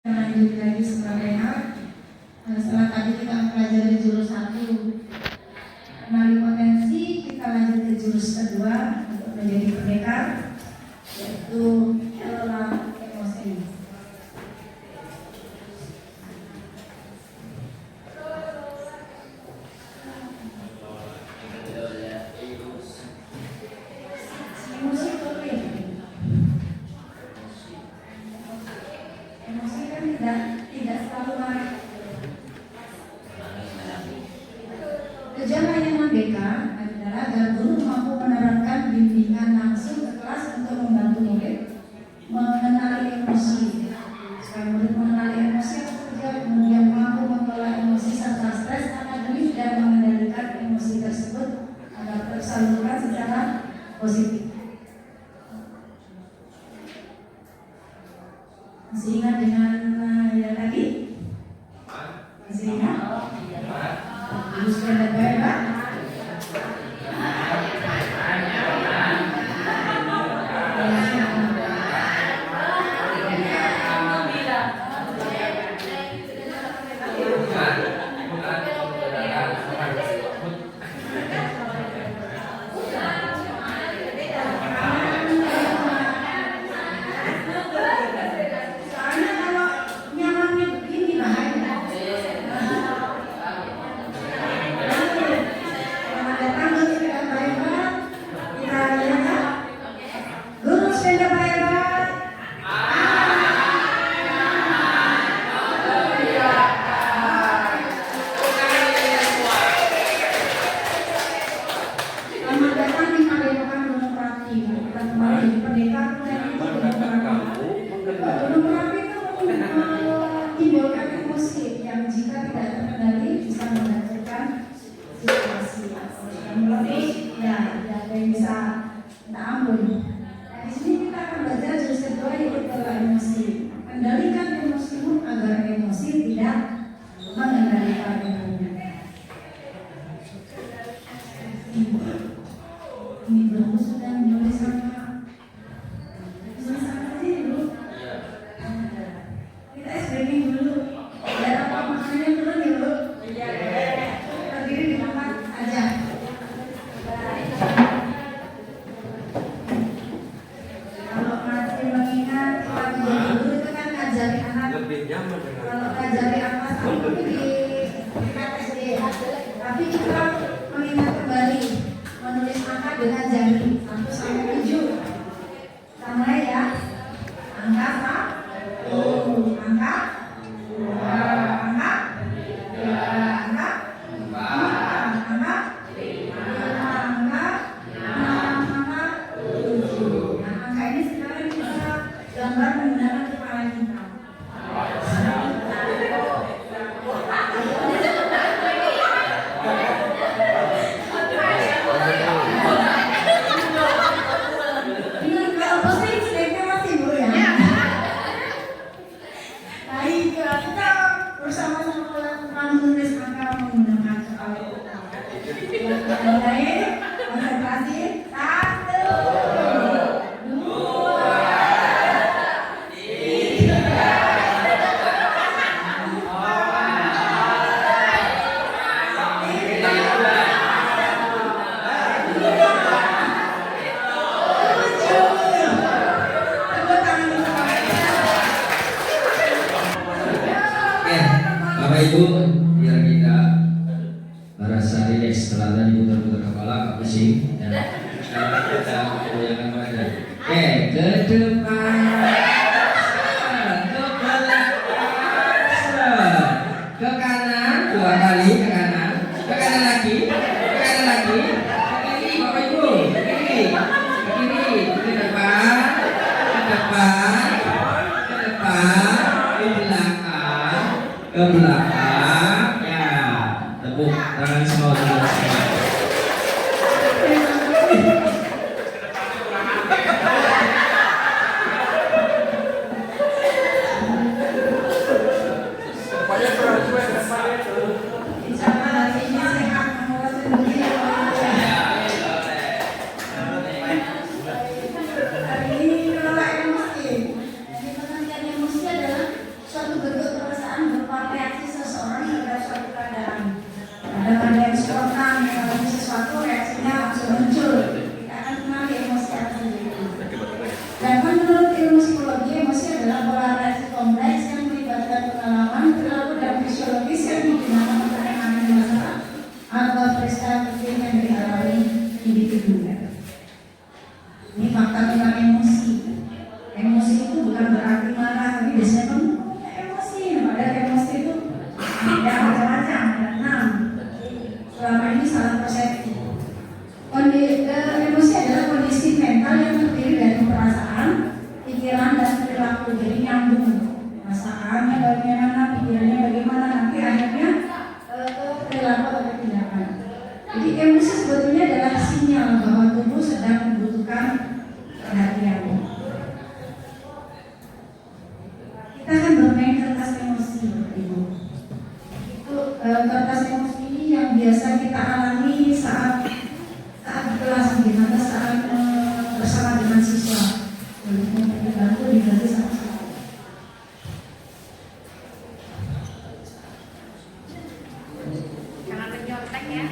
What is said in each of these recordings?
Lanjut lagi sebenarnya. Setelah tadi kita mempelajari jurus 1 kenali potensi, kita lanjut ke jurus kedua untuk menjadi pendekar, yaitu kelola emosi. Tidak selalu marah. Gejala yang merdeka adalah agar guru mampu menerapkan bimbingan langsung ke kelas untuk membantu murid mengenali emosi. Supaya murid mengenali emosi apa saja, kemudian mampu mengelola emosi serta stres akademis dan mengendalikan emosi tersebut agar tersalurkan secara positif. Masih ingat dengan yang tadi? Masih ingat? Terus beda-beda. Ibu, biar kita merasa rileks setelah tadi putar-putar kepala, pusing, dan kita goyangkan badan. Oke, ke depan, ke belakang, ke kanan 2 kali, ke kanan lagi, ke kiri, Bapak Ibu, ke kiri, ke depan, ke belakang, ya, tepuk tangan semua. Suatu Bapak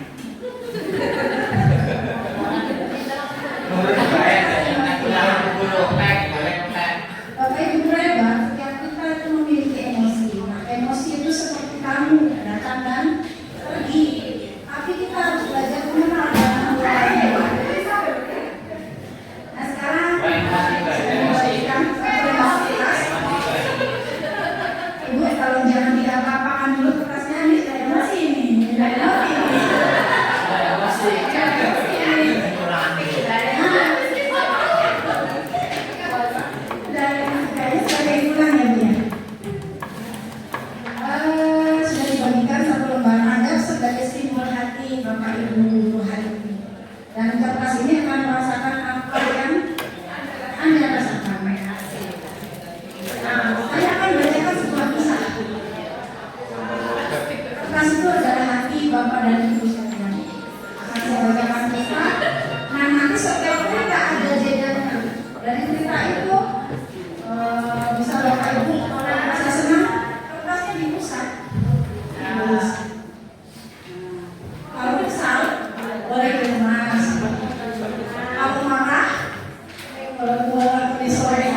Ibu Reba, setiap kita itu memiliki emosi. Nah, emosi itu seperti kamu datang dan pergi. Tapi kita harus belajar mengenal dan mengelola. Nah, sekarang saya memberikan satu emosi. Ibu, kalau jangan diapa-apakan dulu kertasnya nih, saya emosi ini. Saya emosi ini. Sudah dibagikan satu lembar Anda sebagai simbol hati Bapak Ibu hari ini. Dan kertas ini akan merasakan apa yang Anda rasakan. Nah, saya akan bacakan sebuah kisah. Kertas itu adalah hati Bapak dan Ibu sekalian. Akan saya bacakan kisah. Nah, nanti setiap cerita ada jedanya. Dari cerita itu bisa Bapak Ibu kalau merasa senang, kertasnya dipusat. Kalau kesal, boleh dikemas. Kalau marah, boleh disorot.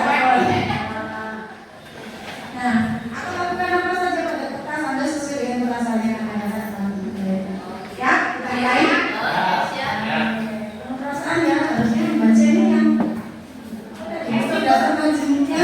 Nah, akan lakukan apa saja pada kertas Anda sesuai dengan perasaan yang Anda rasakan. Ya, kita mulai. Perasaan ya, harusnya membaca ini yang sudah terjemahnya.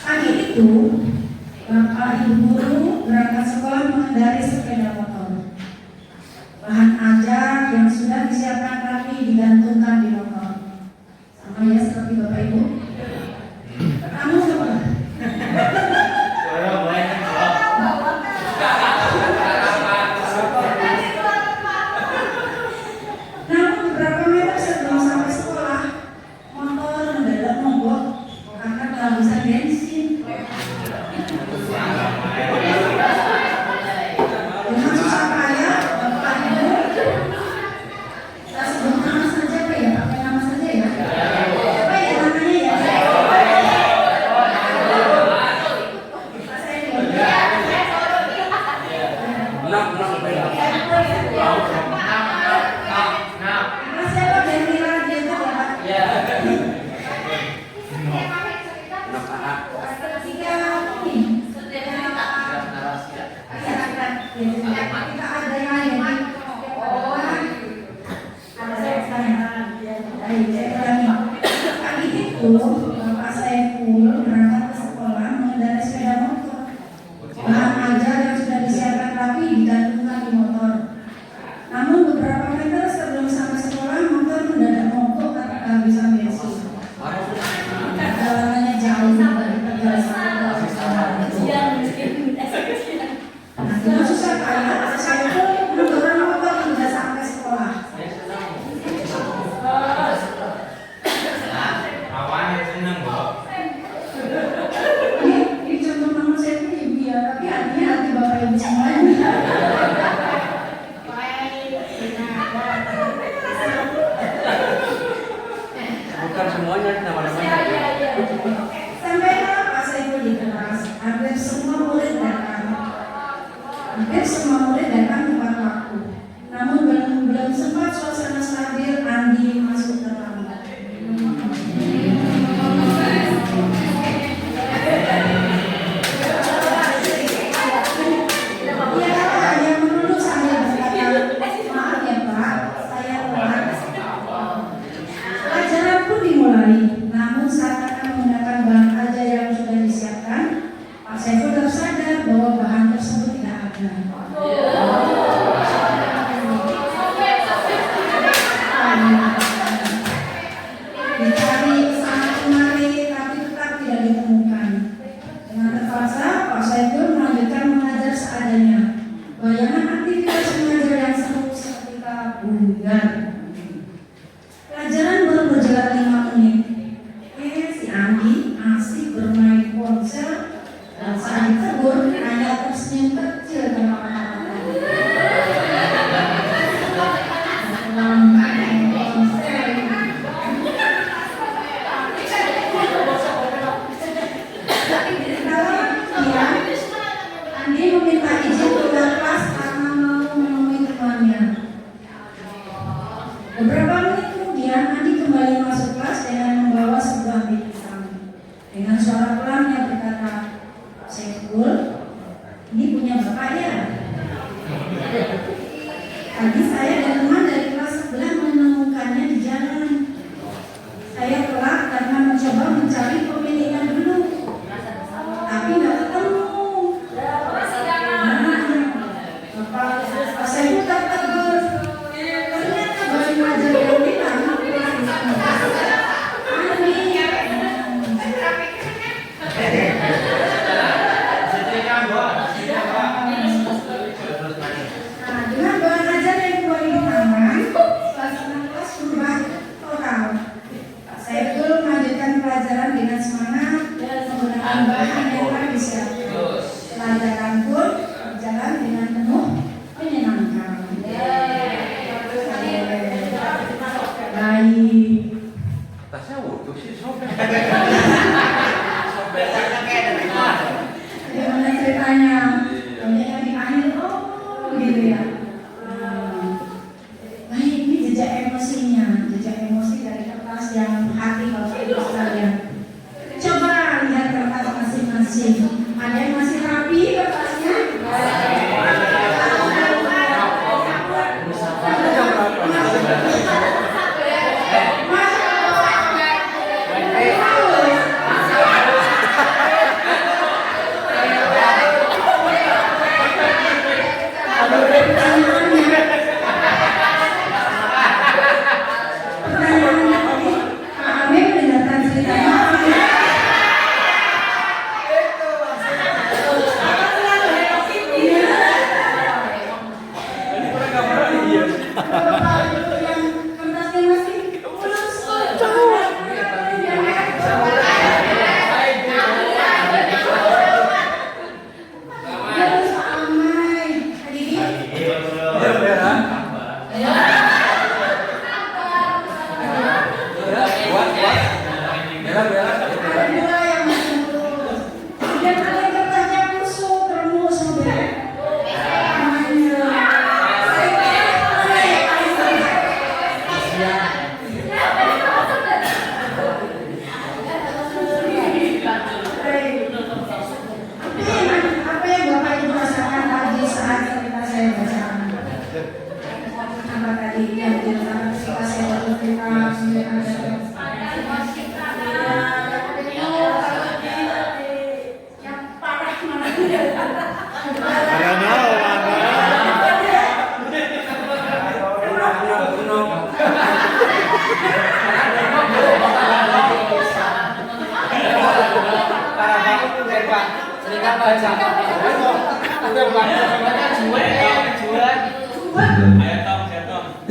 Pagi itu, Bapak Ibu guru berangkat sekolah mengendarai sepeda motor. Bahan ajar yang sudah disiapkan rapi digantungkan di motor. Sama ya seperti Bapak Ibu. Kamu siapa? Namun beberapa meter sebelum sampai sekolah, motor mendadak mogok karena kehabisan bensin. Dengan susah payah, Bapak Ibu, kita sebut nama saja Pak ya, pakai nama saja ya. Apa ya namanya ya? Siapa yang bilang dia itu ya Pak? Kita ada yang lain. Pagi itu Bapak Saiful berangkat ke sekolah mengendarai sepeda motor. Bahan ajar yang sudah disiapkan rapi digantungkan di motor. Namun beberapa meter sebelum sampai sekolah, motor mendadak mogok karena kehabisan bensin. Perjalanannya jauh dari Tegal sampai ke sekolah. Dengan susah payah, saya pun mendorong motor hingga sampai sekolah. Ini contoh nama saya pun ibu ya, tapi artinya hati Bapak Ibu semuanya. Bukan semuanya nama-namanya. Sampai Pak Saiful di kelas, hampir semua murid datang. Hampir semua murid datang tepat waktu. Namun belum sempat suasana stabil, Andi masuk terlambat. Ia hanya menunduk sambil berkata, maaf ya Pak, saya telat. Pelajaran pun dimulai. Namun saat akan menggunakan bahan ajar yang sudah disiapkan, Pak Saiful tersadar bahwa bahan tersebut tidak ada. izin keluar kelas karena mau menemui temannya. Beberapa menit kemudian Andi kembali masuk kelas dengan membawa sebuah bingkisan. Dengan suara pelan yang berkata, "Saiful, ini punya bapak ya?" Tadi saya dan teman dari kelas sebelah menemukannya di jalan. Saya telat karena mencoba mencari pemiliknya dulu, tapi nggak ketemu. Bapak saya pun tak tegur. Ternyata baru aja yang bilang, dengan doa ajar yang keluar di tangan, suasana kelas berubah total. Saya pun melanjutkan pelajaran dengan semangat dan menggunakan bahan yang telah disiapkan. Pelajaran pun berjalan dengan penuh menyenangkan. Baik. Tasnya wudu sih sobek. Bagaimana ceritanya? Banyak yang di akhir, oh gitu ya. Baik, ini jejak emosinya, jejak emosi dari kertas yang hati Bapak Ibu sekalian. Coba lihat kertas masing-masing. Ada yang masih rapi kertasnya? Apa yang Bapak Ibu rasakan tadi saat cerita saya bacakan? Apa tadi yang dirasakan ketika saya bercerita? Yang parah mana?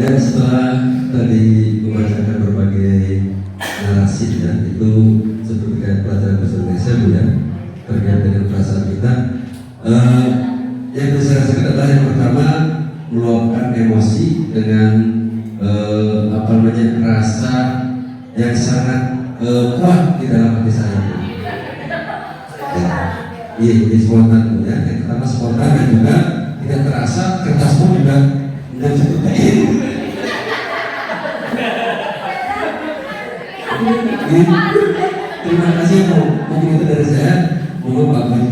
Dan setelah tadi membacakan berbagai narasi ya, itu seperti kayak pelajaran bahasa Indonesia Bu ya, terkait dengan perasaan kita. Yang bisa saya rasakan adalah yang pertama meluapkan emosi dengan rasa yang sangat kuat di dalam hati saya. Iya, jadi spontan ya. Yang pertama spontan dan juga tidak terasa kertas pun juga tidak cukup ini. Terima kasih mungkin itu dari saya. Mohon Pak Bani.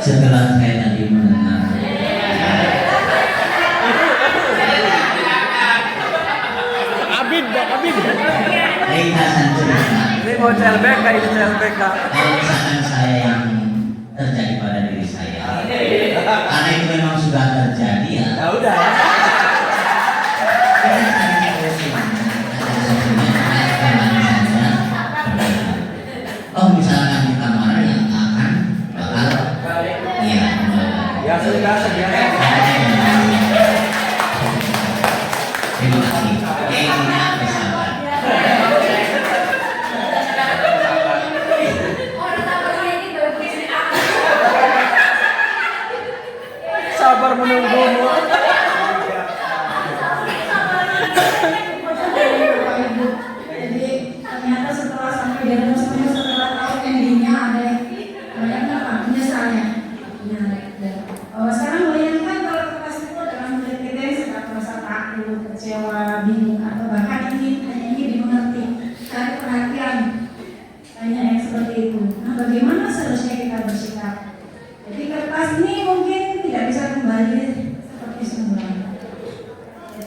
Setelah saya tadi mendengar ringkasan cerita Ini mau CLBK, ini CLBK. keresahan saya yang terjadi pada diri saya, karena itu memang sudah terjadi ya. Ya udah. Kita tanya solusinya, ada solusinya teman saya. Oh misalkan kita marah yang akan bakal ya Ya sudah sebiasa. terima kasih. Intinya bersabar. biar semuanya setelah tahu endingnya ada yang apa penyesalnya. Sekarang bayangkan kalau kelas itu adalah murid kita yang sedang merasa takut, kecewa, bingung, atau bahkan ingin dimengerti, cari perhatian, banyak yang seperti itu. Nah, bagaimana seharusnya kita bersikap? Jadi kertas ini mungkin tidak bisa kembali seperti semula,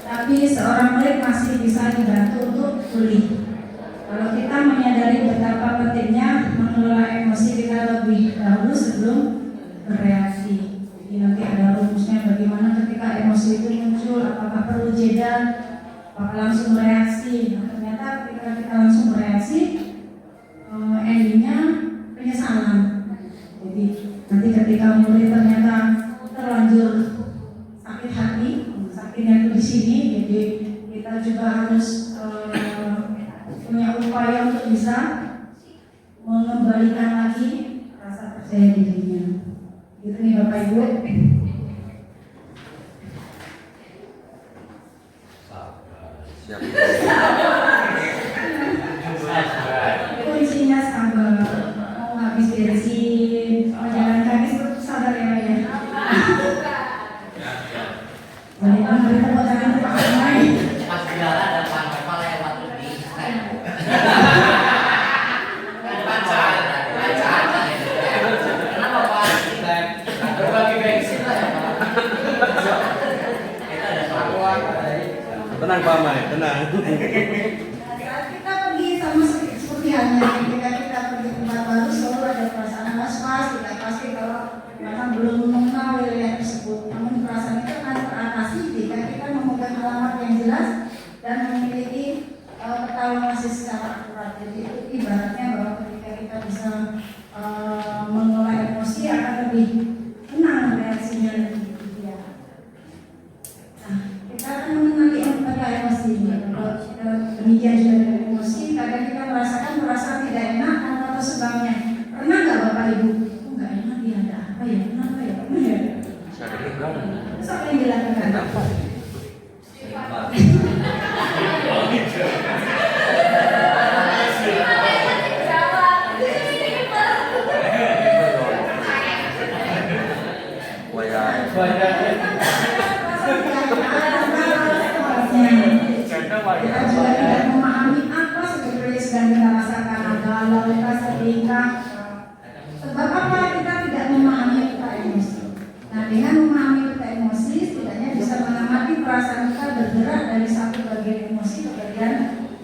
tapi seorang murid masih bisa dibantu untuk pulih. Kalau kita menyadari betapa pentingnya mengelola emosi kita lebih dahulu sebelum bereaksi. Jadi nanti ada rumusnya bagaimana ketika emosi itu muncul, apakah perlu jeda, apakah langsung bereaksi. Nah, ternyata ketika kita langsung bereaksi, endingnya penyesalan. Jadi nanti ketika murid ternyata terlanjur sakit hati, sakitnya itu di sini, jadi kita juga harus punya upaya untuk bisa mengembalikan lagi rasa percaya dirinya. Gitu nih Bapak Ibu. Siap. Kuncinya sabar. Mau habis beresin, mau jalan kaki seperti sabar ya. Jadi kan berita buat tangan Pak Amai. Pas jalan ada apa lewat di kenapa Pak? Berbagi bensin lah ya Pak. Kita ada satu. Tenang Pak Mai, tenang. Saat kita pergi sama seperti halnya ketika kita pergi ke tempat baru selalu ada perasaan was-was, tidak pasti kalau memang belum mengenal wilayah tersebut. Namun perasaan itu akan teratasi jika kita memegang alamat yang jelas dan memiliki evaluasi secara akurat. Jadi itu ibaratnya bahwa ketika kita bisa mengelola emosi akan lebih tenang reaksinya lebih ya. Nah, kita akan mengenali emosi. Kalau kita demikian juga dengan emosi, kadang kita merasakan perasaan tidak enak atau sebabnya. Pernah nggak Bapak Ibu? Oh, nggak enak dia ada apa ya? Kenapa ya? Pernah ya? Terus apa yang dilakukan? Kita juga tidak memahami apa sebetulnya sedang kita rasakan, galau, kita sedih. Sebab apa kita tidak memahami peta emosi? Nah, dengan memahami peta emosi, setidaknya bisa mengamati perasaan kita bergerak dari satu bagian emosi ke bagian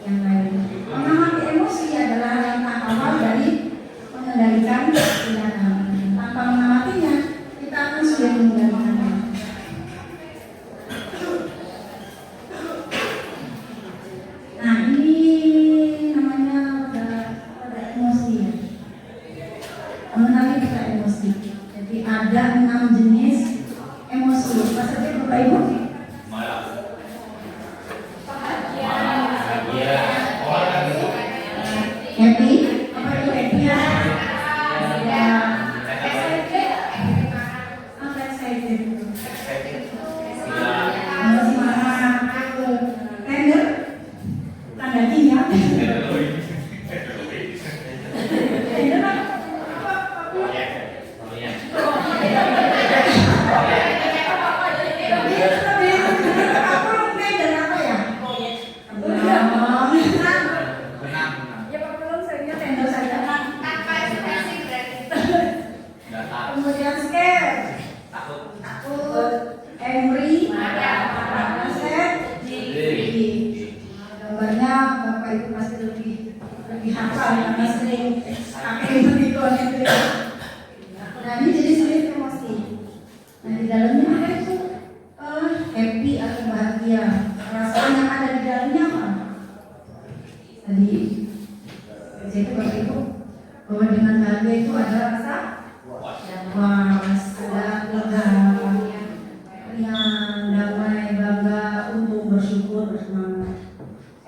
yang lain. Mengamati emosi adalah yang awal dari mengendalikan tindakan. Tanpa mengamatinya, kita akan sulit mengendalikannya. Nah, ini namanya pada emosi ya. Mengenali peta emosi. Jadi ada 6 jenis emosi. Apa saja Bapak Ibu? Happy? Apa itu happy ya? Apa excited? Semangat, takut, tender, tanda tanya. Tender apa? Kemudian scare, takut, angry, upset, gambarnya Bapak Ibu pasti lebih hafal karena sering pakai emoticon itu. Nah, ini jenis emosi. Nah, di dalamnya ada itu happy atau bahagia. Perasaan yang ada di dalamnya apa? Tadi itu Bapak Ibu bahwa dengan bahagia itu ada rasa puas, ada lega, riang, damai, bangga, untung, bersyukur, bersemangat.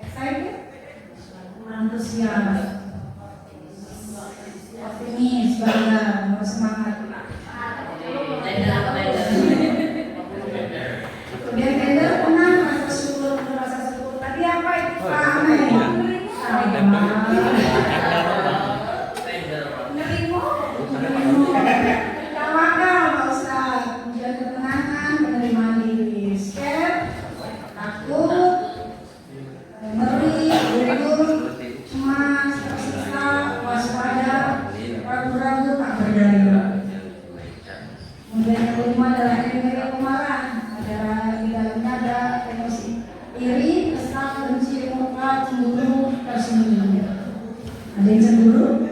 Excited, antusias, optimis, bangga, bersemangat. Kemudian tender, tenang, rasa syukur. Tadi apa itu Pak Amai? dulu?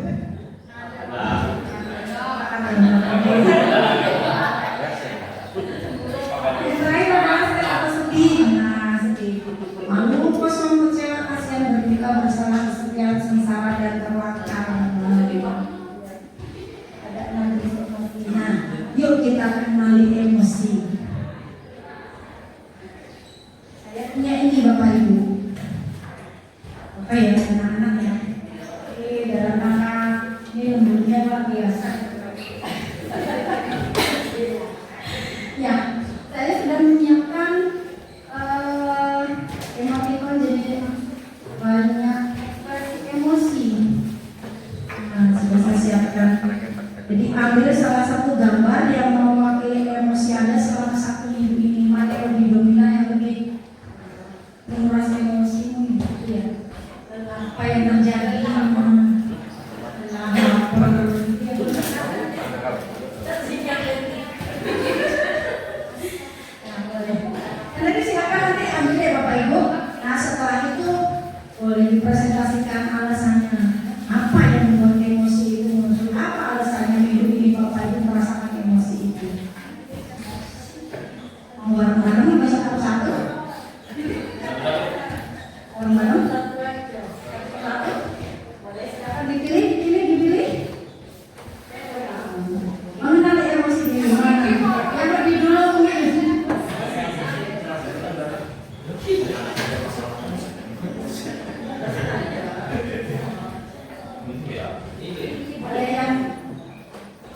Terakhir apa? Sedih. Nah, sedih. Malu, kosong, kecewa, kasihan, berduka, bersalah, kesepian, sengsara, dan terlakar. Ada nanti sepertinya. Yuk kita kenali emosi. Saya punya ini Bapak Ibu. Apa ya, anak-anak ya? Dalam rangka ini lembutnya luar biasa. Ya, saya sudah menyiapkan emoticon jadi banyak ekspresi emosi. Nah, sudah saya siapkan. Jadi ambil salah satu gambar yang mewakili emosi Anda selama 1 minggu ini, mana yang lebih dominan, yang lebih menguras emosimu gitu ya. Dan apa yang terjadi nanti silakan nanti ambil deh Bapak Ibu. Nah setelah itu boleh dipresentasikan alasannya apa yang membuat emosi itu muncul, apa alasannya minggu ini Bapak Ibu merasakan emosi itu. Mau bareng-bareng masih satu-satu? Bareng-bareng? Dipilih. Mengenali emosi diri mana? Yang lebih dulu mungkin.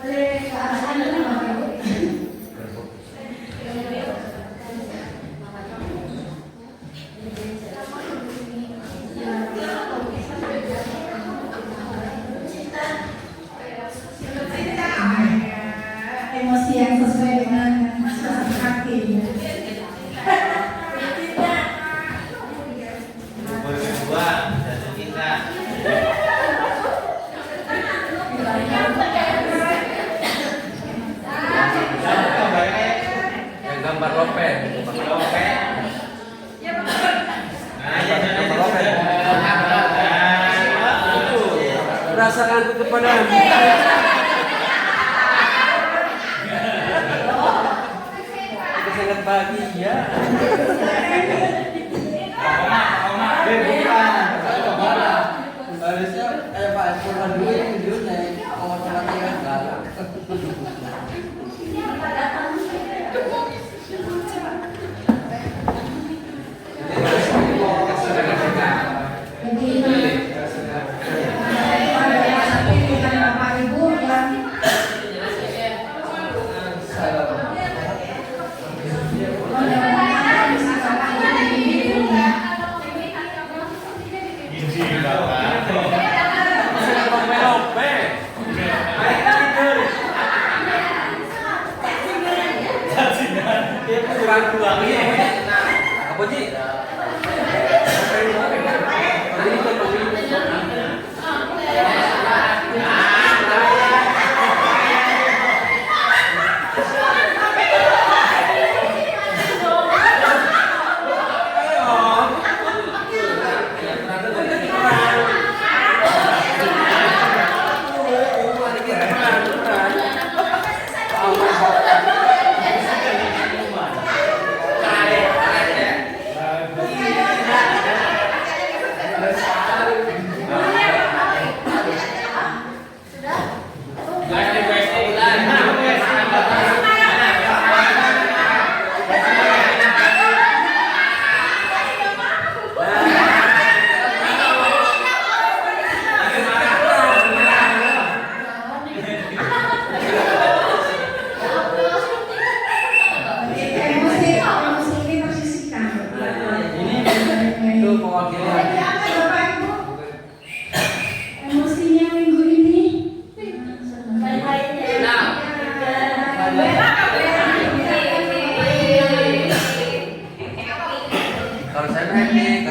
Boleh ke arah sana Bapak Ibu. Emosi yang sesuai dengan suasana hati. Yang gambar lope. Perasaanku kepadamu. Aku sangat bahagia. Harusnya kayak Pak Furman dulu yang videonya orang yang galak. Jadi dengan Bapak Ibu yang Apa sih? Sebenarnya ini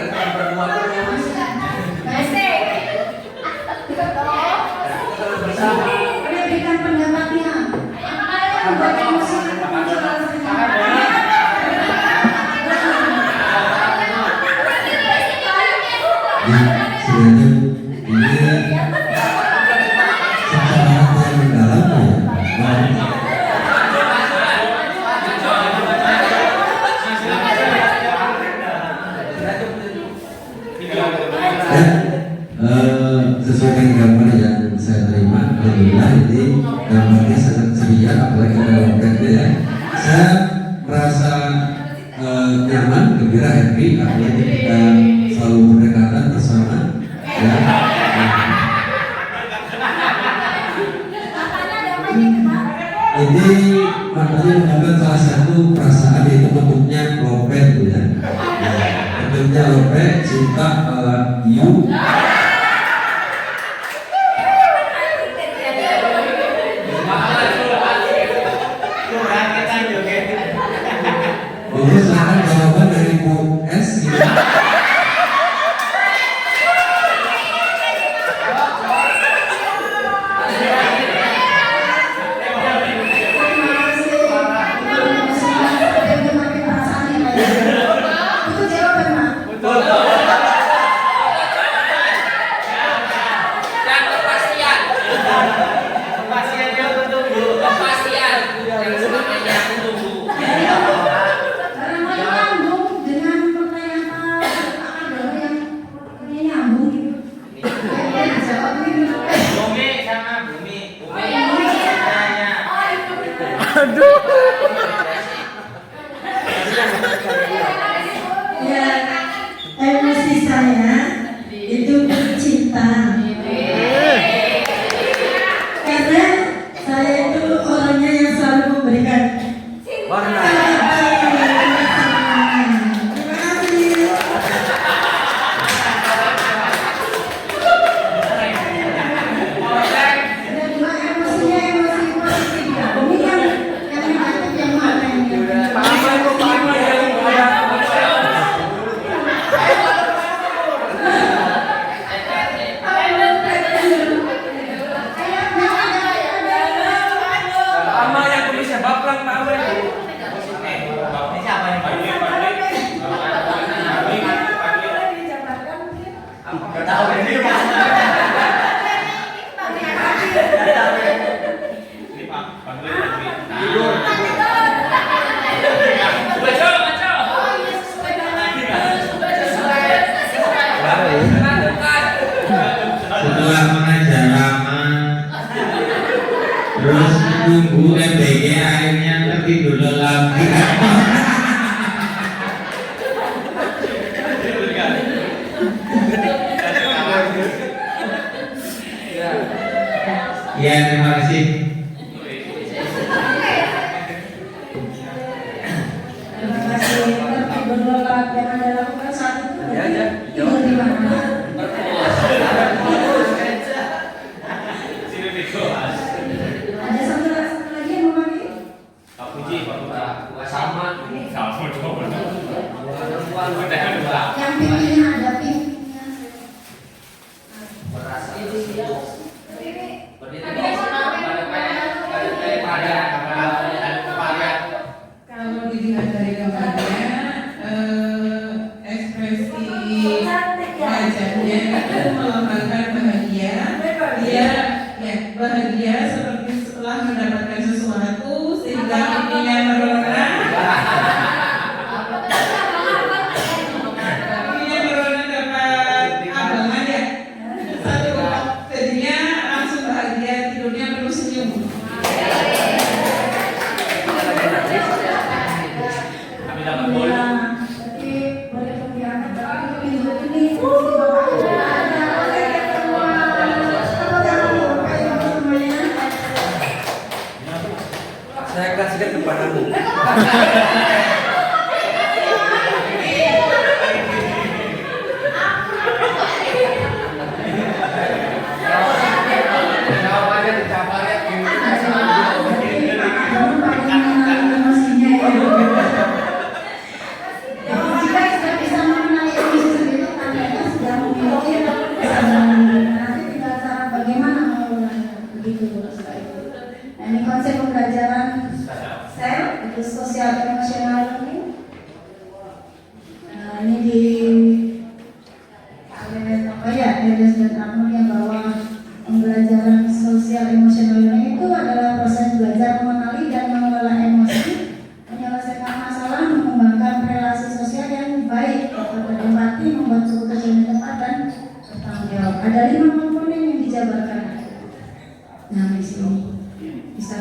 gambarnya sangat ceria, apalagi ada lompatnya ya. Saya merasa nyaman, gembira, happy, apalagi kita selalu berdekatan bersama ya. Ini makanya merupakan salah satu perasaan, yaitu bentuknya lompet gitu ya. Bentuknya lompet, cinta you. Ini silahkan jawaban dari Bu S gitu. Itu jawaban, Mak. Dan kepastian. Kepastiannya aku tunggu. Kepastian. Yang sebenarnya aku tunggu. Karena mau nyambung dengan pertanyaan Pak Agama yang nyambung gitu. Ya, jawab ini. Bumi sama bumi. Bumi. Ya, emosi saya itu cinta. Karena saya itu orangnya yang selalu memberikan Warna. Terima kasih. Dan juga emosinya emosi positif ya. Ini yang negatif yang mana ini? Sama yang bisa baplang Pak Awe. Setelah mengajar lama, terus tunggu MBG akhirnya tertidur lelap. Ya, terima kasih. Terima kasih. Tertidur lelap yang Anda lakukan saat itu. Tidur di mana? Ada satu lagi yang mau pakai? Yang pinknya ada pinknya. Kalau dilihat dari gambarnya, ekspresi wajahnya itu melambangkan bahagia. Dia ya bahagia seperti setelah mendapatkan sesuatu sehingga pipinya merona. Pipinya merona dapat abangan ya. Satu jadinya langsung bahagia, tidurnya penuh senyum. Jadi boleh diangkat tapi minggu ini fungsi Bapak ada. Tepuk tangan untuk kalian semuanya. Saya kasihkan kepadamu. Jika sudah bisa mengenali emosi sendiri, tandanya sudah memiliki kesadaran. Nanti tinggal cara bagaimana mengolahnya, begitu setelah itu. Nah, ini konsep pembelajaran SEL, itu sosial emosional learning. Nah, ini di Edes dan Arnold yang bahwa pembelajaran sosial emosional learning itu adalah proses belajar mengenali dan mengelola emosi, menyelesaikan masalah, mengembangkan relasi sosial yang baik, berempati, membuat keputusan yang tepat dan bertanggung jawab. Ada 5 komponen yang dijabarkan. Nah, di sini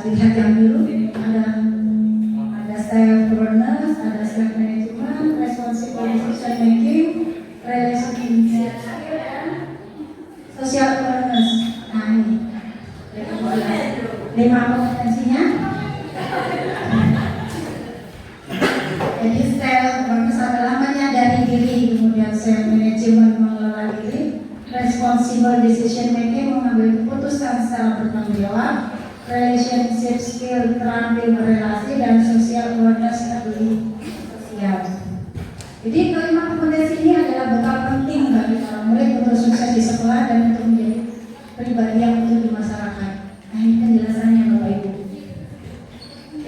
lihat yang dulu ada self governance, ada self management, responsible decision making, relationship skill, dan social awareness. Nah ini 5 kompetensinya. Jadi self governance adalah menyadari diri, kemudian self management mengelola diri, responsible decision making mengambil keputusan secara bertanggung jawab, relationship skill terampil berrelasi, dan social awareness peduli sosial. Jadi kelima kompetensi ini adalah bekal penting bagi para murid untuk sukses di sekolah dan untuk menjadi pribadi yang utuh di masyarakat. Nah ini penjelasannya Bapak Ibu.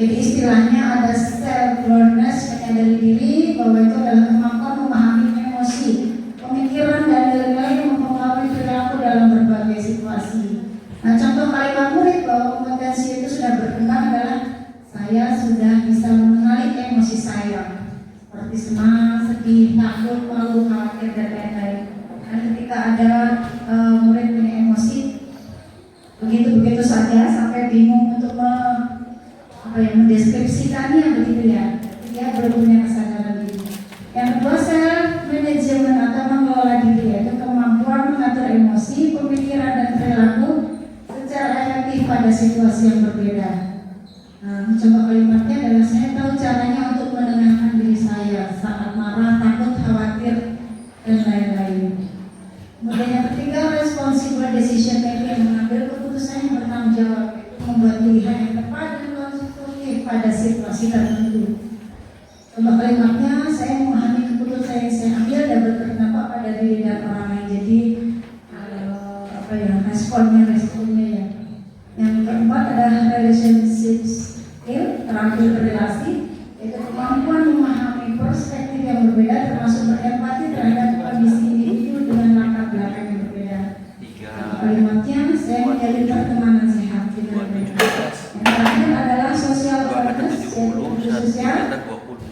Jadi istilahnya ada self awareness, menyadari diri bahwa itu adalah kemampuan memahami emosi, pemikiran, dan nilai-nilai yang mempengaruhi perilaku dalam berbagai situasi. Nah, contoh kalimat murid bahwa kompetensi itu sudah berkembang adalah saya sudah bisa mengenali emosi saya, seperti senang, sedih, takut, malu, khawatir, dan lain-lain. Dan ketika ada murid punya emosi begitu saja sampai bingung untuk mendeskripsikannya begitu ya, dia belum punya kesadaran diri. Yang kedua, self management atau mengelola diri, yaitu kemampuan mengatur emosi, pemikiran, dan perilaku secara efektif pada situasi yang berbeda. Nah, mencoba kalimatnya adalah saya tahu caranya untuk menenangkan diri saya saat marah, takut, khawatir, dan lain-lain. Kemudian yang ketiga, responsible decision making, mengambil keputusan yang bertanggung jawab, membuat pilihan yang tepat dan konstruktif pada situasi tertentu. Contoh kalimatnya, saya memahami keputusan yang saya ambil dan berdampak pada diri dan orang lain. Jadi responnya ya. Yang keempat adalah relationship skill, terampil berrelasi, yaitu kemampuan memahami perspektif yang berbeda, termasuk berempati terhadap kondisi individu dengan latar belakang yang berbeda. Kalimatnya, saya menjadi pertemanan sehat dengan mereka. Yang terakhir adalah social awareness, yaitu sosial,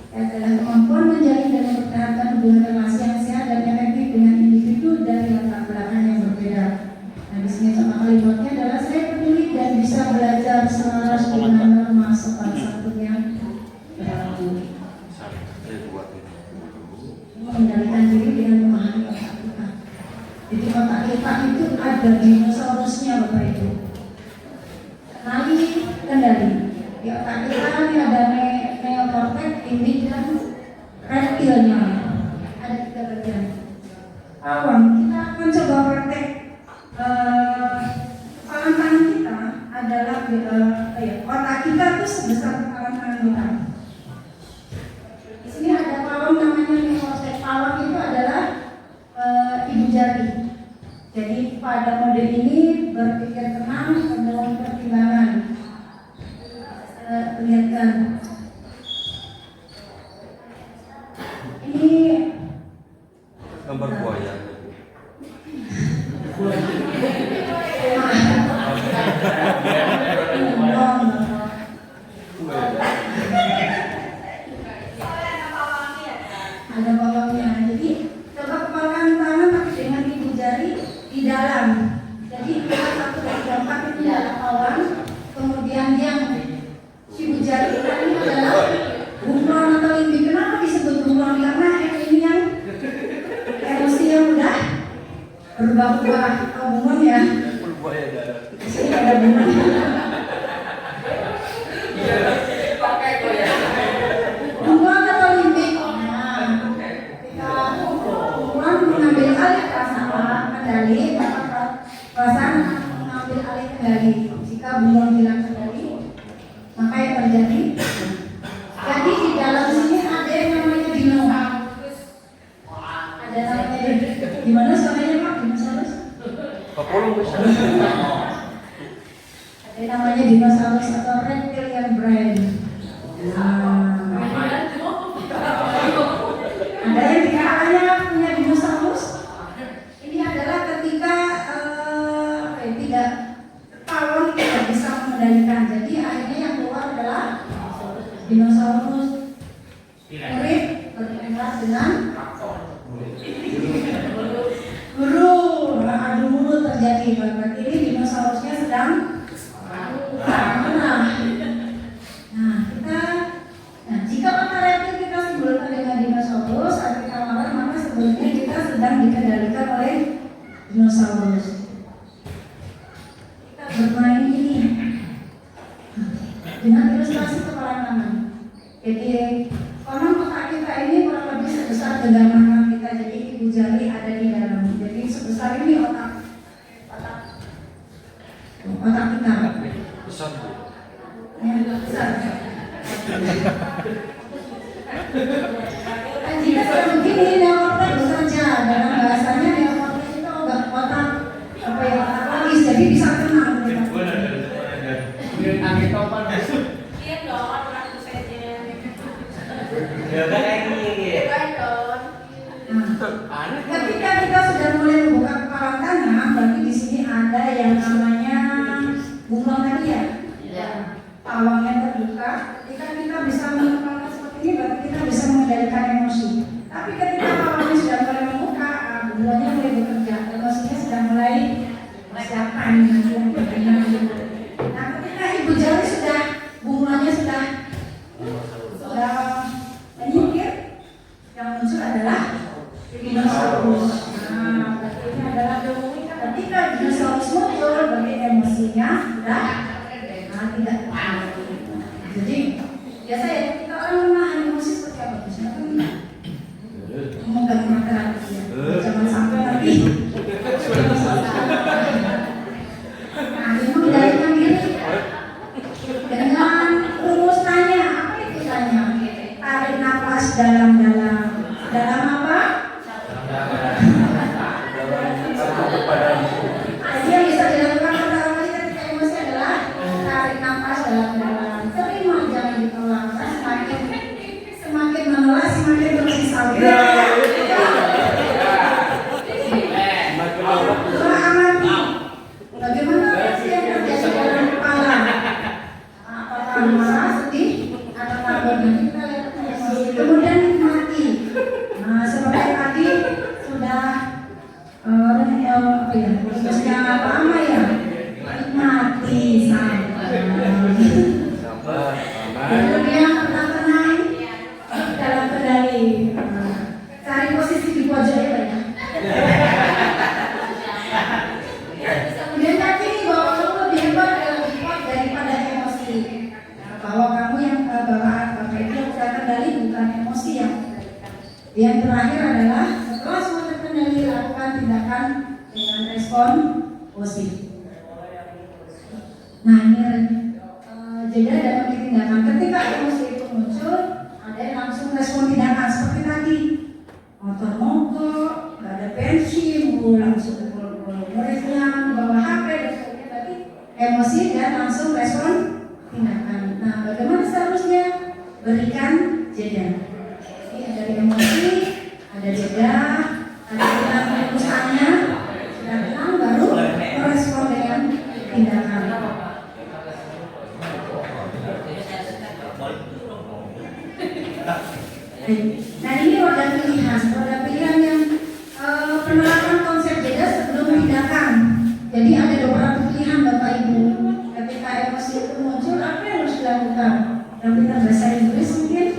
adalah kemampuan menjalin dan mempertahankan hubungan relasi yang sehat dan efektif dengan individu dari latar belakang yang berbeda. Nah, di sini sama kalimatnya adalah saya peduli dan bisa belajar selaras dengan norma sopan santun yang berlaku. Mengendalikan diri dengan memahami otak kita. Jadi otak kita itu ada dinosaurusnya Bapak Ibu. Kendali. Di otak kita ini ada neokortex, limbic, dan reptilnya. Ada 3 bagian. Awal kita akan coba praktek. Kepala tangan kita adalah otak kita itu sebesar kepala tangan kita. Di sini ada pawang namanya neokortex. Pawang itu adalah ibu jari. Jadi pada model ini berpikir tenang dengan pertimbangan. Lihatkan ini gambar buaya. Ada bawangnya. Jadi coba kepalkan tangan tapi dengan ibu jari di dalam. Jadi 1, 2, 3, 4 itu adalah bawang. Kemudian yang ibu jari ini adalah bunglon atau limbic. Kenapa disebut bunglon? Karena ini yang emosi yang udah berubah-ubah. Bunglon ya. Di sini ada bunglon. Bunglon atau limbic. Nah, ketika bunglon mengambil alih perasaan kendali, maka perasaan mengambil alih kendali. Jika bunglon hilang kendali, maka yang terjadi. Jadi di dalam sini ada yang namanya dino. Ada namanya di mana suaranya Pak? Dinosaurus? Ada namanya dinosaurus atau reptilian brain. Ada yang di kepalanya punya dinosaurus. Ini adalah ketika pawang tidak bisa mengendalikan. Jadi akhirnya yang keluar adalah dinosaurus murid berinteraksi dengan guru. Adu mulut terjadi. Berarti ini dinosaurusnya sedang nah bermain ini dengan ilustrasi kepala tangan. Jadi konon otak kita ini kurang lebih sebesar genggaman tangan kita. Jadi ibu jari ada di dalam. Jadi sebesar ini otak kita. Besar. Ya, besar. Dan jika sudah begini, neokortex bekerja. Dalam bahasanya neokortex itu otak apa ya, otak logis. Jadi bisa tenang. Angin topan. Iya dong, orang saja. Ya udah kayak gini. Nah, ketika kita sudah mulai membuka kepala tangan, berarti di sini ada yang namanya bunglon tadi ya. Pawangnya terbuka. Ketika kita bisa menempatkan seperti ini, berarti kita bisa mengendalikan emosi. Tapi ketika pawangnya sudah mulai membuka, bunglonnya mulai bekerja, emosinya sudah mulai persiapan. Nah, ketika ibu jari sudah bunglonnya sudah menyingkir, yang muncul adalah dinosaurus. Nah, berarti ini adalah ketika dinosaurus muncul, berarti emosinya sudah tidak tahan. Jadi biasa ya kita orang menahan emosi seperti apa? Biasanya kan memegang mata ya. Jangan sampai nanti. Nah, ini mengendalikan diri dengan rumus tanya. Apa itu tanya? Tarik nafas dalam-dalam. Dalam apa? Jadi yang bisa dilakukan pertama kali ketika emosi adalah tarik nafas dalam-dalam. Terima, jangan ditolak. Semakin menolak, semakin tersisa. Amati. Bagaimana reaksi yang terjadi dalam kepala? Apakah marah, sedih, atau takut? Nanti kita lihat emosi. Kemudian nikmati. Nah, seperti tadi sudah apa ya? Rumusnya lama ya. Nikmati sampai. Kemudian tenang dalam kendali. Cari posisi di pojok ya, Pak ya. Kemudian kaki ini bahwa kamu lebih hebat dan lebih kuat daripada emosi. Bahwa kamu yang bawaan bapak itu yang terkendali bukan emosi yang. Yang terakhir adalah setelah semua terkendali, lakukan tindakan dengan respon positif. Nah, ini jeda dalam tindakan. Ketika emosi itu muncul, ada yang langsung respon tindakan seperti tadi. Motor mogok, nggak ada bensin, langsung muridnya bawa HP dan sebagainya. Berarti emosi dan langsung respon tindakan. Nah, bagaimana seharusnya? Berikan jeda. Jadi ada emosi, ada jeda, ada tindakan perusahaannya, sudah tenang baru merespon dengan tindakan. Nah, ini roda pilihan yang penerapan konsep jeda sebelum tindakan. Jadi ada beberapa pilihan Bapak Ibu. Ketika emosi itu muncul, apa yang harus dilakukan? Yang kita bahasa Inggris mungkin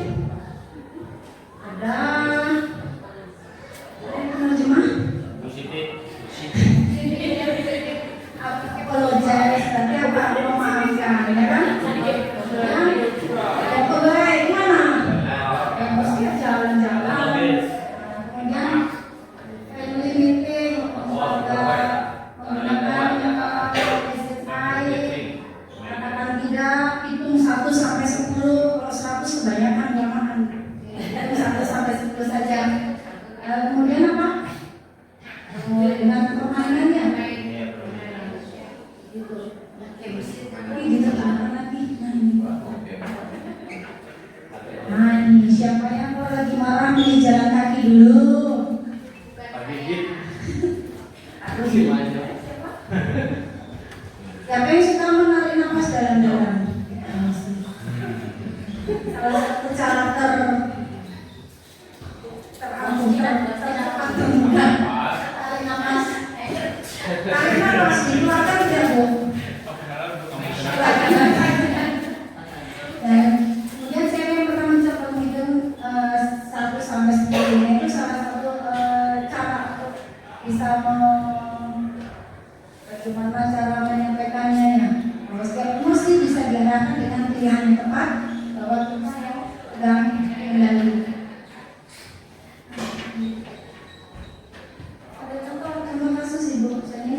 ada penerjemah. Apologize, berarti apa? Memaafkan, ya kan? Ada pegawai mana? Emosi jalan-jalan. Kemudian family meeting, menggunakan SSI, katakan tidak, hitung 1 sampai 10, kalau 100 kebanyakan kelamaan. 1 sampai 10 saja. Kemudian apa? Dengan permainannya. Gitu. Tapi gitu lagi. Nah, ini siapa yang kalau lagi marah nih jalan kaki dulu. Aku gimana? Siapa yang suka menarik nafas dalam-dalam? Salah satu cara termudah tarik nafas. Tarik nafas dikeluarkan tidak, Bu? Dan kemudian saya yang pernah mencoba menghitung 1 sampai 10 itu salah satu cara untuk bisa bagaimana cara menyampaikannya ya. pilihan yang tepat bahwa kita sedang kendali. Ada contoh kasus Ibu, misalnya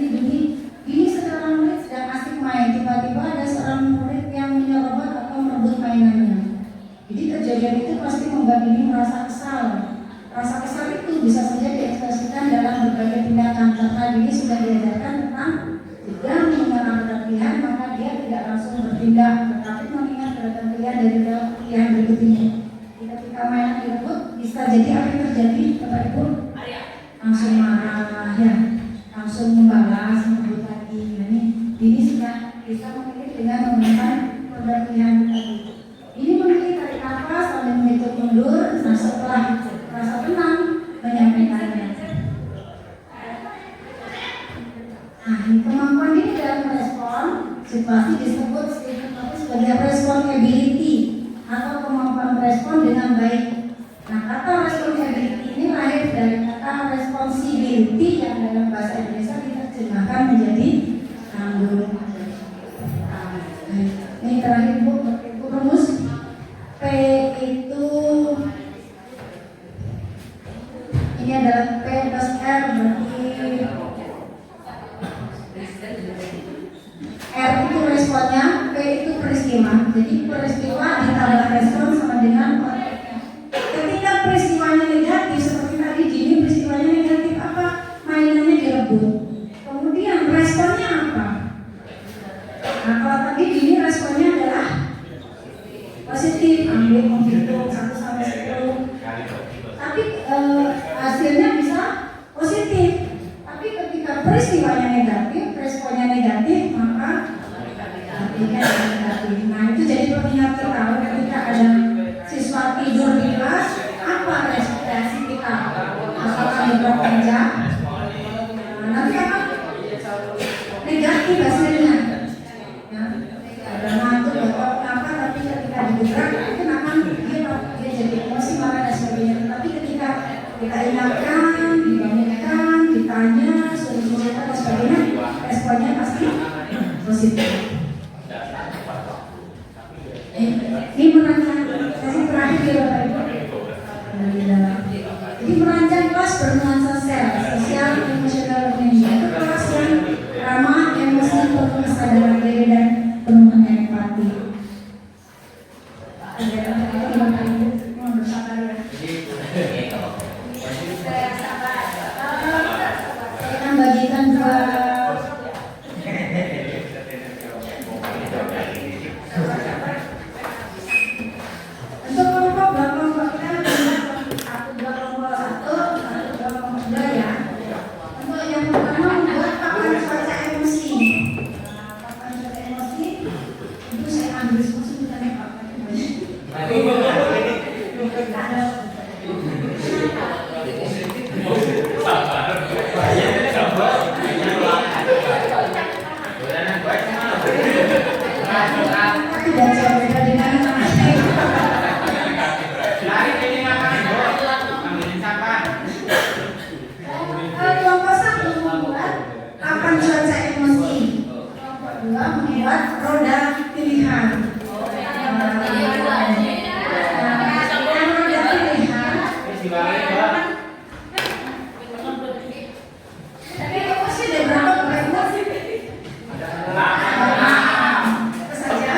ini seorang murid sedang asik main, tiba-tiba ada seorang murid yang menyerobot atau merebut mainannya. Jadi kejadian itu pasti membuat ini merasa kesal. Rasa kesal itu bisa saja diekspresikan dalam berbagai tindakan karena ini sudah diajarkan tentang jika menyerang pilihan maka dia tidak langsung bertindak, tetapi mengingat beragam pilihan dari dalam pilihan berikut ini. Ketika mainan direbut bisa jadi apa yang terjadi Bapak Ibu? Langsung marah ya, langsung membalas, merebut lagi. Ini sudah bisa memilih dengan menggunakan produk pilihan tadi. Ini memilih tarik nafas sambil menghitung mundur. Nah setelah rasa tenang menyampaikannya. Nah kemampuan ini dalam merespon situasi disebut sebagai responsibility atau kemampuan merespon dengan baik. Nah kata responsibility ini lahir dari kata responsibility yang dalam bahasa Indonesia diterjemahkan menjadi tanggung jawab. Ini terakhir Bu, rumus P itu ini adalah P plus R berarti R itu responnya, P itu peristiwa. Jadi peristiwa ditambah respon sama dengan ketika peristiwanya negatif seperti tadi gini, peristiwanya negatif apa? Mainannya direbut. Kemudian responnya apa? Nah kalau tadi gini responnya adalah positif, ambil menghitung 1 sampai 10. Tapi hasilnya bisa positif. Tapi ketika peristiwanya negatif, responnya negatif, maka artinya negatif. Nah itu jadi pengingat kita ketika ada siswa tidur di kelas, apa reaksi kita? Apakah bekerja? Nanti akan negatif hasilnya. Ya, ada ngantuk atau apa, tapi ketika digerak itu akan dia jadi emosi marah dan sebagainya. Tapi ketika kita ingatkan, dibangunkan, ditanya, suruh-suruh dan sebagainya, responnya pasti positif. Ini merancang sesi terakhir ya Bapak Ibu. Jadi merancang kelas bernuansa sosial, emosional, itu kelas yang ramah, emosi, penuh kesadaran diri dan penuh empati. Saya akan bagikan untuk kelompok kita dua kelompok satu, dua kelompok dua ya. Untuk yang pertama membuat papan cuaca emosi. Papan cuaca emosi itu saya ambil semua bukan yang papan. Tidak jauh beda dengan kelompok satu membuat papan cuaca emosi. Kelompok dua membuat roda pilihan. Tapi emosi ada berapa emosi? Apa saja?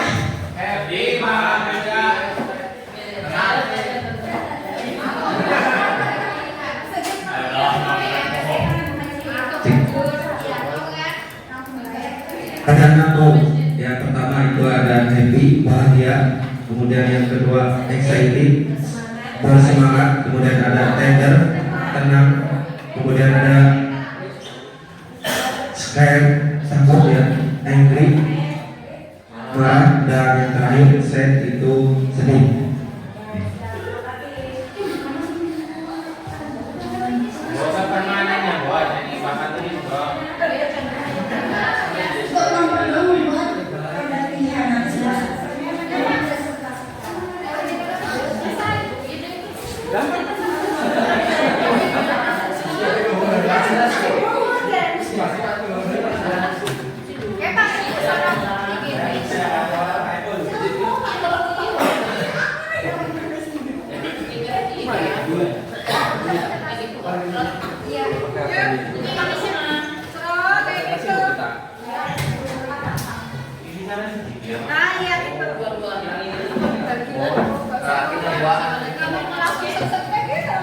Ada 6. Yang pertama itu ada happy, bahagia. Kemudian yang kedua excited, bersemangat. Kemudian ada tender, tenang. Kemudian ada scared, takut ya, angry, marah. Dan yang terakhir sad itu sedih. Untuk kelompok dua membuat roda pilihan. Nah, iya itu dua-dua. Kita buat. Kamu langsung sesek gitu.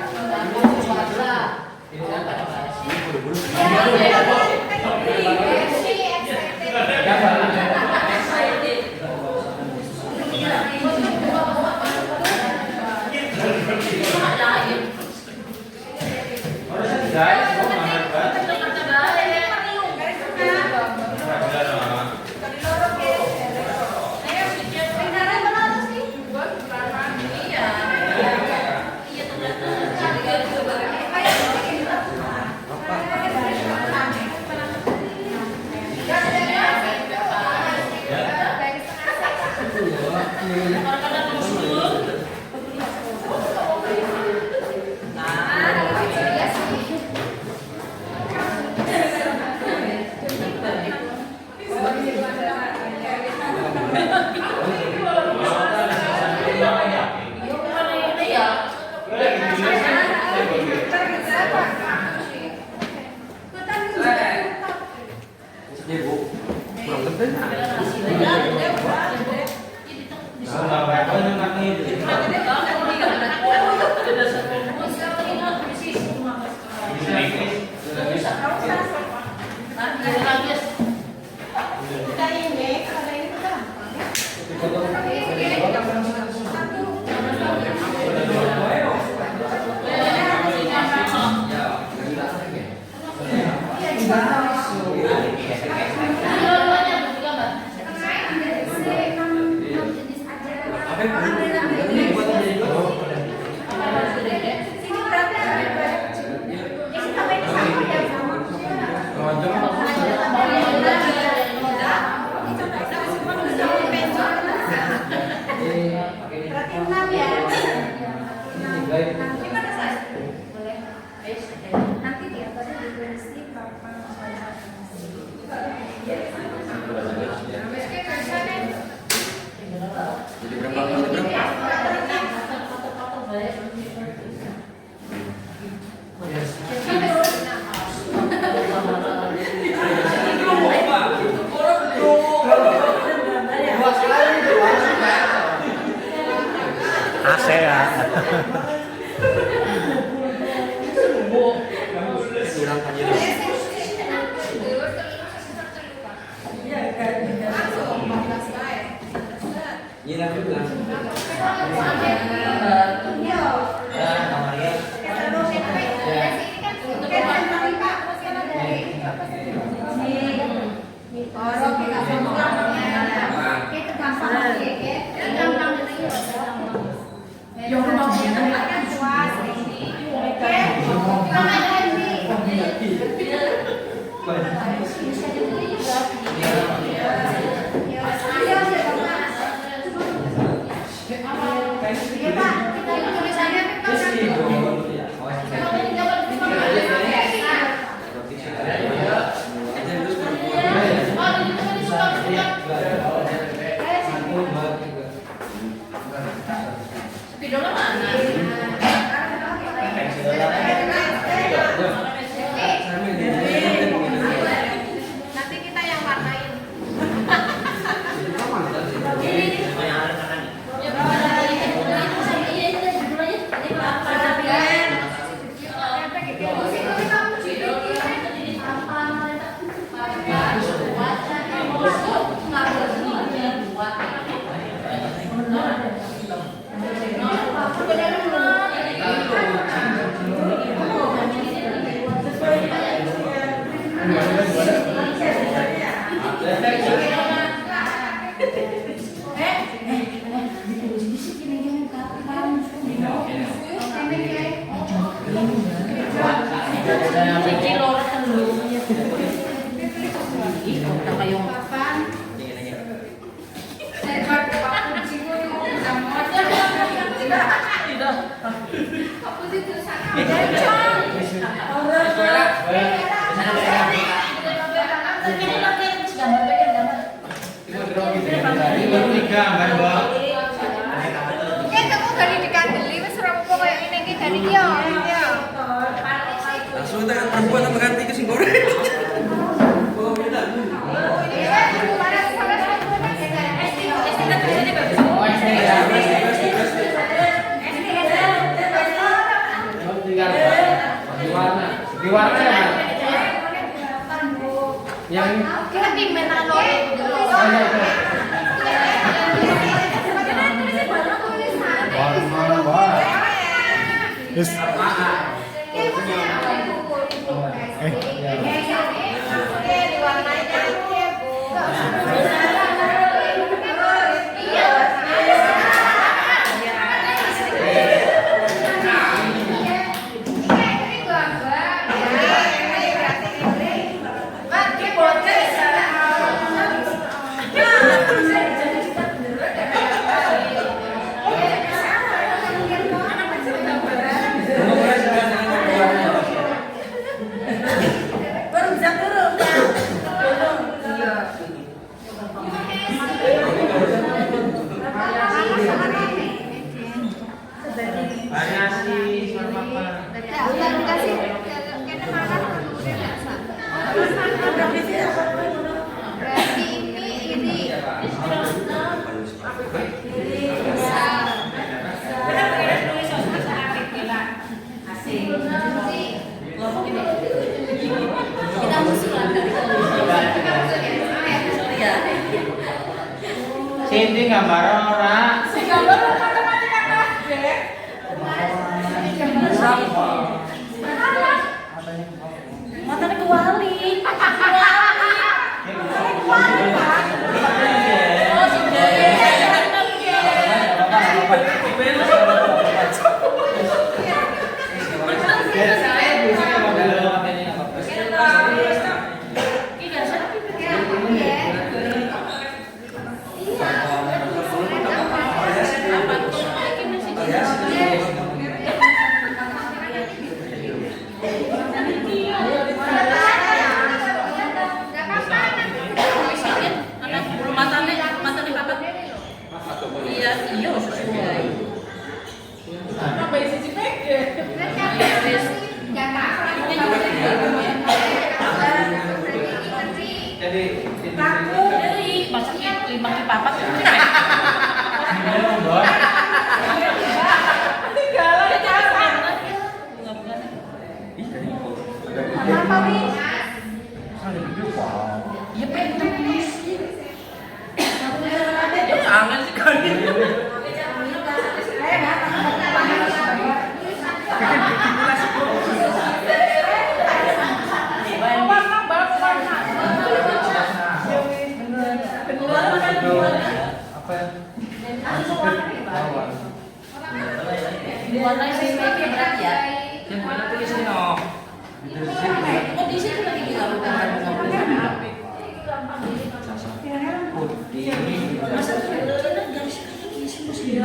Langsung tak perempuan sama ganti ke sing goreng. Baru bisa turun kan? Iya. Variasi sama apa? Berarti ini. Kita musuhan dari Cindy gambar orang. Matanya kewali. Warnanya sih berat ya. Yang mana tulis ini no? Oh di situ lagi dilakukan. Masa kita garis kaki sih mesti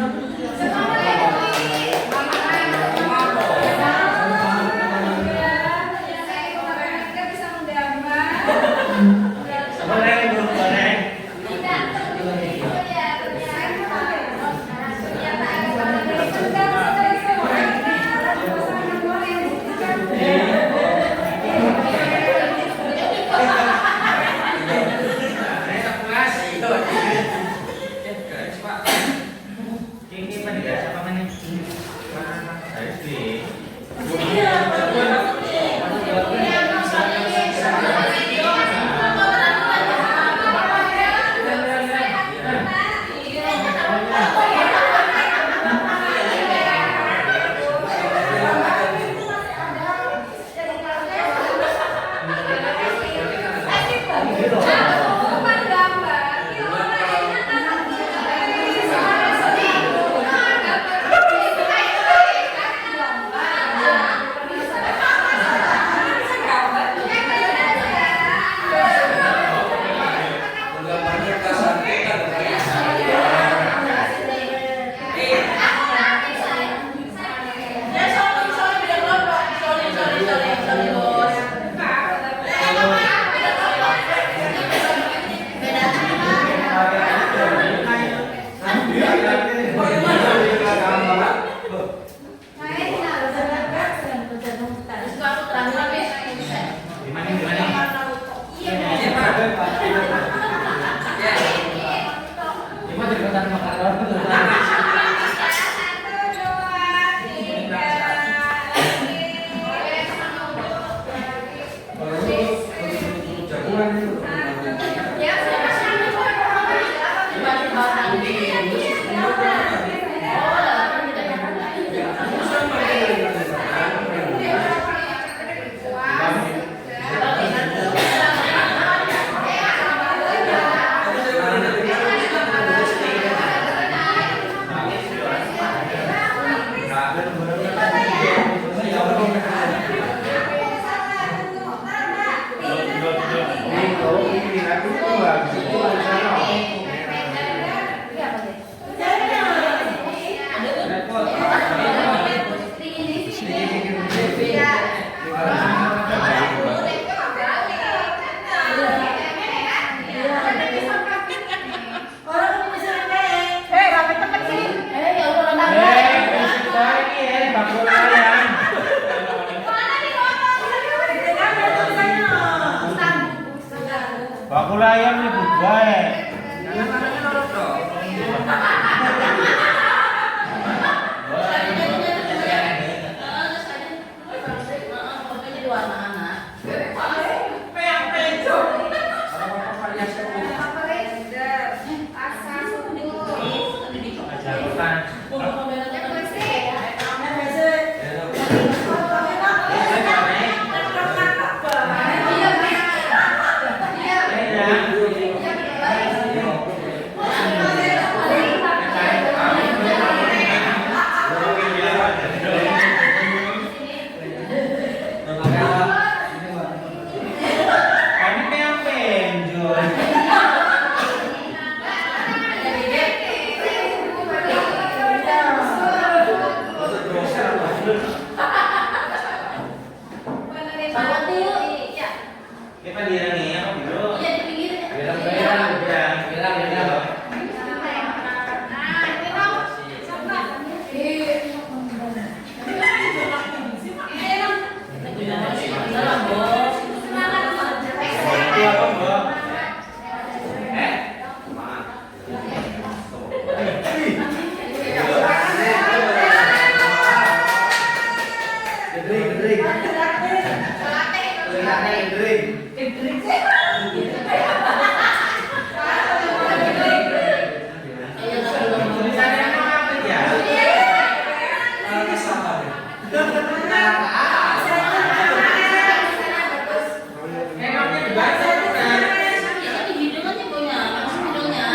Di hidungannya punya, langsung hidungnya.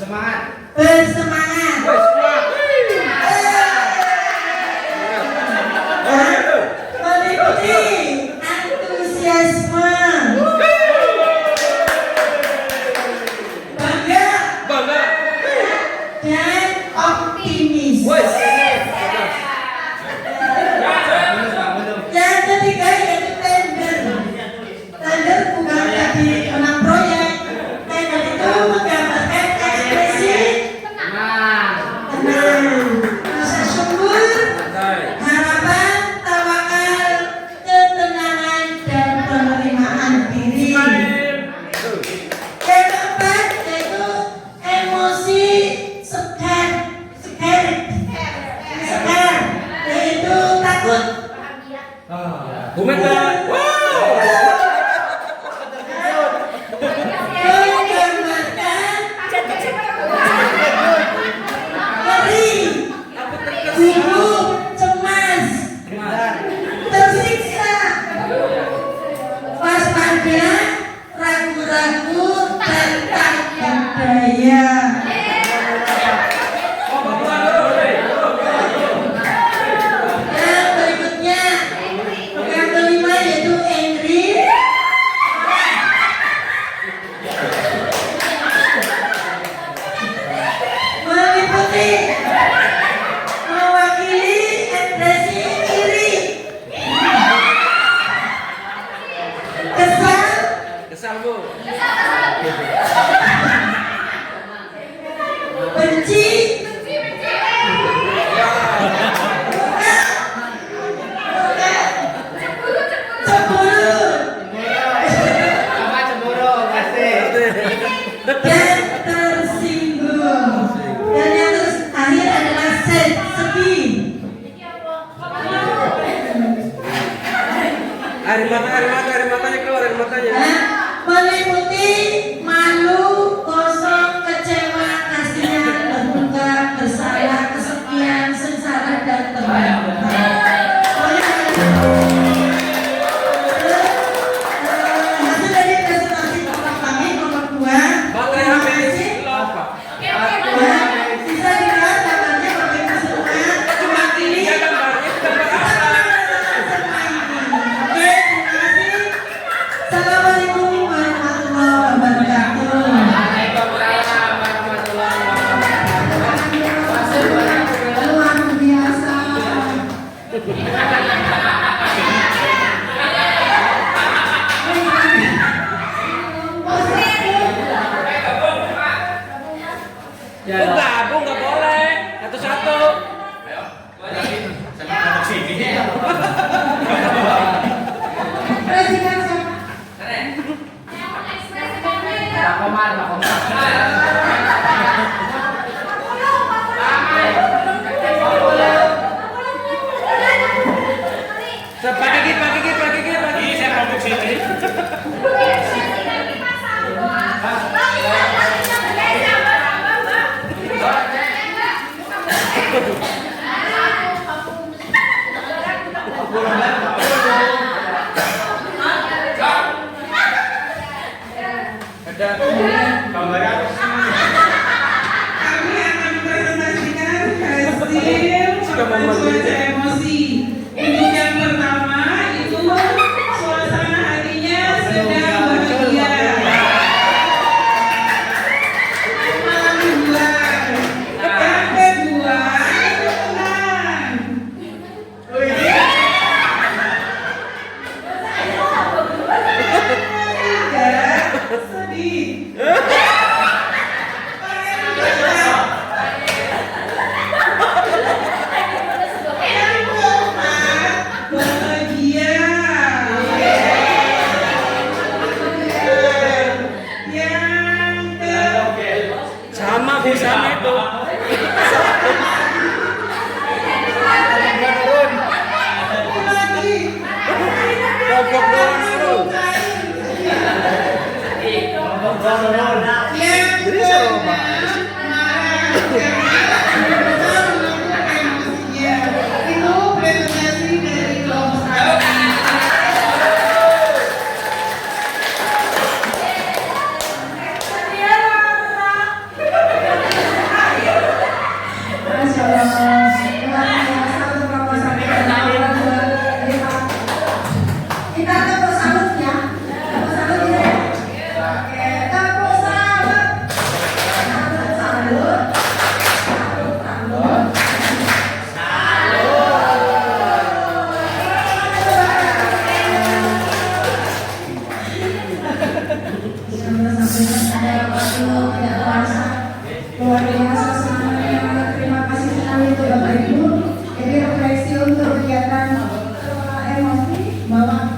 Bersemangat. Bersemangat. Meliputi antusiasme. Bangga. Dan optimis. Yang ketiga yaitu tender. Tender bukan jadi menang proyek. Tender itu menggambarkan ekspresi tenang, rasa syukur, harapan, tawakal, ketenangan, dan penerimaan diri. Yang keempat yaitu emosi sekar, yaitu takut. Komentar. Ngeri, gugup, cemas, tersiksa, waspada, ragu-ragu, dan tak berdaya. Yang berikutnya, yang kelima yaitu angry. Meliputi mewakili ekspresi iri, kesal, benci, cemburu, dan tersinggung. Dan yang terakhir adalah sedih. Air matanya keluar, air matanya. Meliputi malu, kosong, kecewa, kasihan, terluka, bersalah, kesepian, sengsara, dan terbaik. Hasil dari presentasi kelompok kami kelompok 2. Baterai habis. Apa? Bisa dilihat gambarnya Bapak Ibu semua. Mewakili. Oke, terima kasih. Assalamualaikum warahmatullahi wabarakatuh. Luar biasa. Gabung nggak boleh. Satu-satu. Presiden siapa? Pagi. Saya produksi tadi. Kami akan mempresentasikan hasil cuaca emosi. Untuk yang pertama itu suasana hatinya sedang bahagia. Malam kedua, yang kedua itu tenang. Ketiga, sedih. Bahagia. Sama busanya itu. Pokok doang turun. Jadi seru banget. Itu presentasi dari kelompok kami. Luar biasa semangatnya. Terima kasih sekali untuk Bapak Ibu. Jadi refleksi untuk kegiatan kelola emosi bahwa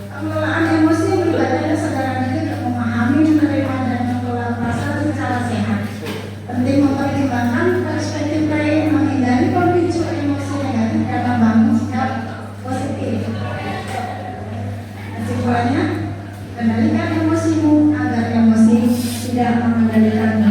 pengelolaan emosi melibatkan kesadaran diri untuk memahami, menerima, dan mengelola perasaan secara sehat. Penting mempertimbangkan perspektif lain, menghindari pemicu emosi negatif dan membangun sikap positif. Kesimpulannya, kendalikan emosimu agar emosi tidak mengendalikanmu.